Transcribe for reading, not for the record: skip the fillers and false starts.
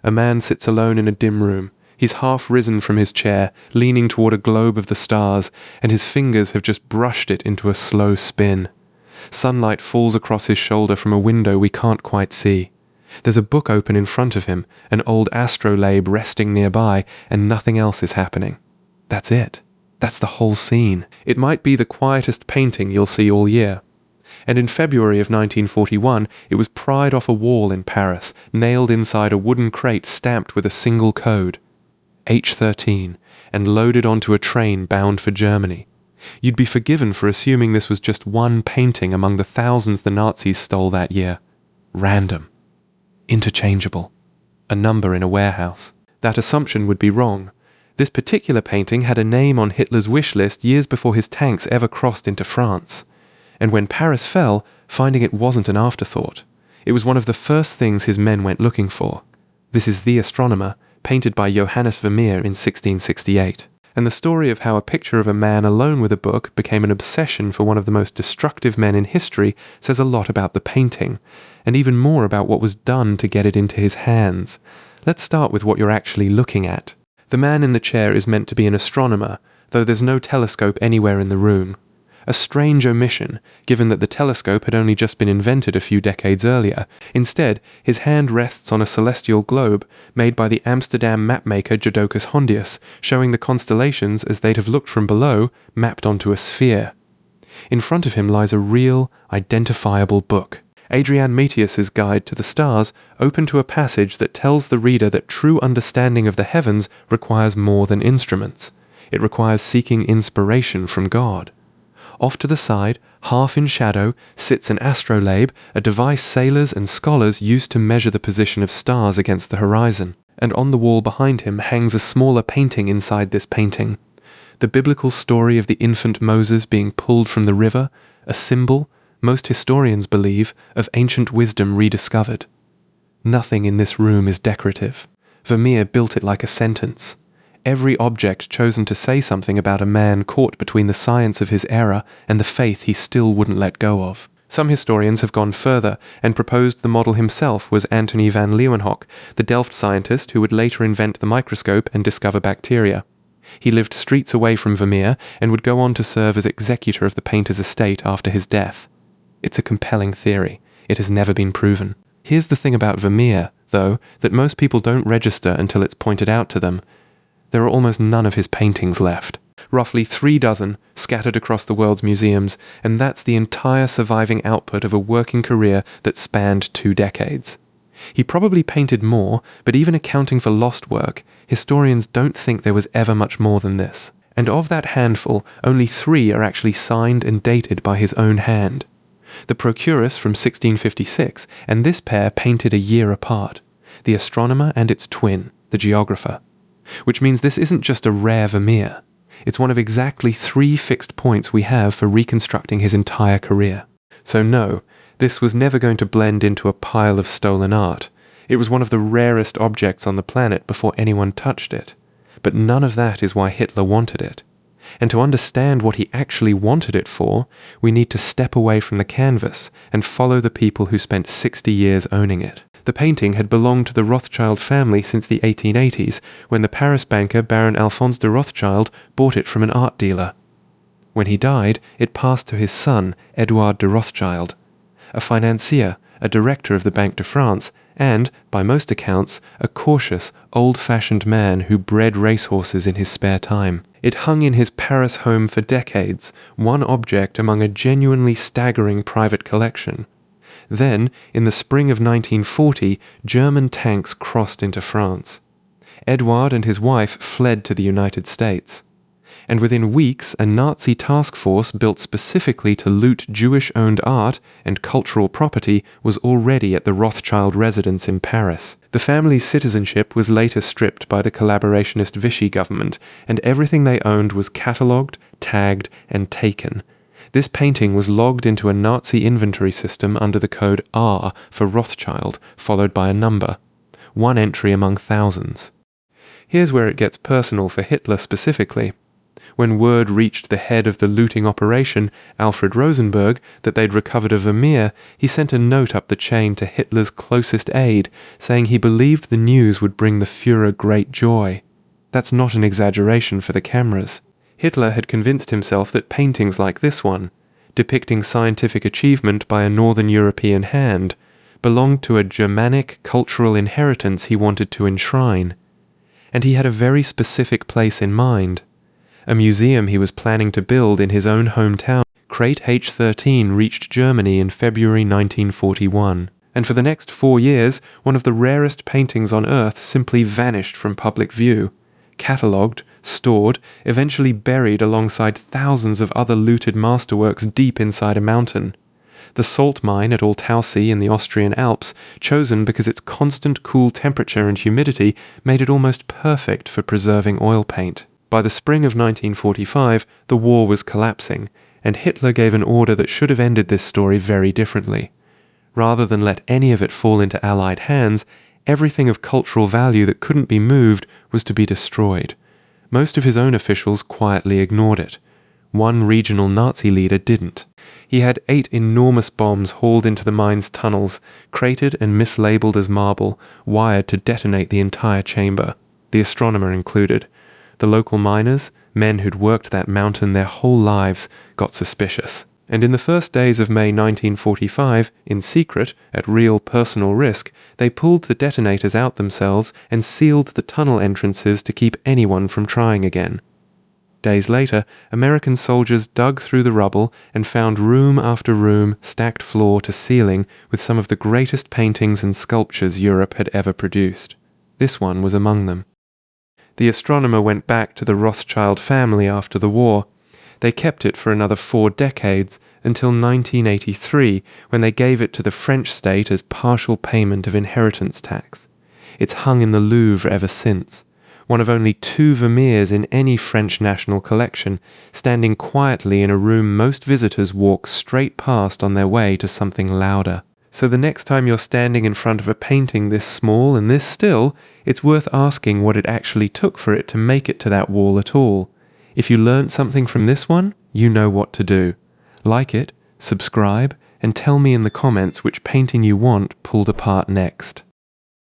A man sits alone in a dim room. He's half risen from his chair, leaning toward a globe of the stars, and his fingers have just brushed it into a slow spin. Sunlight falls across his shoulder from a window we can't quite see. There's a book open in front of him, an old astrolabe resting nearby, and nothing else is happening. That's it. That's the whole scene. It might be the quietest painting you'll see all year. And in February of 1941, it was pried off a wall in Paris, nailed inside a wooden crate stamped with a single code, H13, and loaded onto a train bound for Germany. You'd be forgiven for assuming this was just one painting among the thousands the Nazis stole that year. Random. Interchangeable. A number in a warehouse. That assumption would be wrong. This particular painting had a name on Hitler's wish list years before his tanks ever crossed into France. And when Paris fell, finding it wasn't an afterthought. It was one of the first things his men went looking for. This is The Astronomer, painted by Johannes Vermeer in 1668. And the story of how a picture of a man alone with a book became an obsession for one of the most destructive men in history says a lot about the painting, and even more about what was done to get it into his hands. Let's start with what you're actually looking at. The man in the chair is meant to be an astronomer, though there's no telescope anywhere in the room. A strange omission, given that the telescope had only just been invented a few decades earlier. Instead, his hand rests on a celestial globe made by the Amsterdam mapmaker Jodocus Hondius, showing the constellations as they'd have looked from below, mapped onto a sphere. In front of him lies a real, identifiable book, Adrian Metius's Guide to the Stars, open to a passage that tells the reader that true understanding of the heavens requires more than instruments. It requires seeking inspiration from God. Off to the side, half in shadow, sits an astrolabe, a device sailors and scholars used to measure the position of stars against the horizon. And on the wall behind him hangs a smaller painting inside this painting. The biblical story of the infant Moses being pulled from the river, a symbol, most historians believe, of ancient wisdom rediscovered. Nothing in this room is decorative. Vermeer built it like a sentence. Every object chosen to say something about a man caught between the science of his era and the faith he still wouldn't let go of. Some historians have gone further and proposed the model himself was Antony van Leeuwenhoek, the Delft scientist who would later invent the microscope and discover bacteria. He lived streets away from Vermeer and would go on to serve as executor of the painter's estate after his death. It's a compelling theory. It has never been proven. Here's the thing about Vermeer, though, that most people don't register until it's pointed out to them. There are almost none of his paintings left. Roughly 3 dozen scattered across the world's museums, and that's the entire surviving output of a working career that spanned 2 decades. He probably painted more, but even accounting for lost work, historians don't think there was ever much more than this. And of that handful, only 3 are actually signed and dated by his own hand. The Procurus from 1656, and this pair painted a year apart. The Astronomer and its twin, the Geographer. Which means this isn't just a rare Vermeer. It's one of exactly 3 fixed points we have for reconstructing his entire career. So no, this was never going to blend into a pile of stolen art. It was one of the rarest objects on the planet before anyone touched it. But none of that is why Hitler wanted it. And to understand what he actually wanted it for, we need to step away from the canvas and follow the people who spent 60 years owning it. The painting had belonged to the Rothschild family since the 1880s, when the Paris banker Baron Alphonse de Rothschild bought it from an art dealer. When he died, it passed to his son, Edouard de Rothschild, a financier, a director of the Banque de France, and, by most accounts, a cautious, old-fashioned man who bred racehorses in his spare time. It hung in his Paris home for decades, one object among a genuinely staggering private collection. Then, in the spring of 1940, German tanks crossed into France. Edouard and his wife fled to the United States. And within weeks, a Nazi task force built specifically to loot Jewish-owned art and cultural property was already at the Rothschild residence in Paris. The family's citizenship was later stripped by the collaborationist Vichy government, and everything they owned was catalogued, tagged, and taken. This painting was logged into a Nazi inventory system under the code R for Rothschild, followed by a number. One entry among thousands. Here's where it gets personal for Hitler specifically. When word reached the head of the looting operation, Alfred Rosenberg, that they'd recovered a Vermeer, he sent a note up the chain to Hitler's closest aide, saying he believed the news would bring the Führer great joy. That's not an exaggeration for the cameras. Hitler had convinced himself that paintings like this one, depicting scientific achievement by a Northern European hand, belonged to a Germanic cultural inheritance he wanted to enshrine. And he had a very specific place in mind. A museum he was planning to build in his own hometown. Crate H13 reached Germany in February 1941, and for the next 4 years, one of the rarest paintings on Earth simply vanished from public view, catalogued, stored, eventually buried alongside thousands of other looted masterworks deep inside a mountain. The salt mine at Altaussee in the Austrian Alps, chosen because its constant cool temperature and humidity made it almost perfect for preserving oil paint. By the spring of 1945, the war was collapsing, and Hitler gave an order that should have ended this story very differently. Rather than let any of it fall into Allied hands, everything of cultural value that couldn't be moved was to be destroyed. Most of his own officials quietly ignored it. One regional Nazi leader didn't. He had 8 enormous bombs hauled into the mine's tunnels, crated and mislabeled as marble, wired to detonate the entire chamber, the astronomer included. The local miners, men who'd worked that mountain their whole lives, got suspicious. And in the first days of May 1945, in secret, at real personal risk, they pulled the detonators out themselves and sealed the tunnel entrances to keep anyone from trying again. Days later, American soldiers dug through the rubble and found room after room, stacked floor to ceiling, with some of the greatest paintings and sculptures Europe had ever produced. This one was among them. The astronomer went back to the Rothschild family after the war. They kept it for another 4 decades, until 1983, when they gave it to the French state as partial payment of inheritance tax. It's hung in the Louvre ever since. One of only 2 Vermeers in any French national collection, standing quietly in a room most visitors walk straight past on their way to something louder. So the next time you're standing in front of a painting this small and this still, it's worth asking what it actually took for it to make it to that wall at all. If you learnt something from this one, you know what to do. Like it, subscribe, and tell me in the comments which painting you want pulled apart next.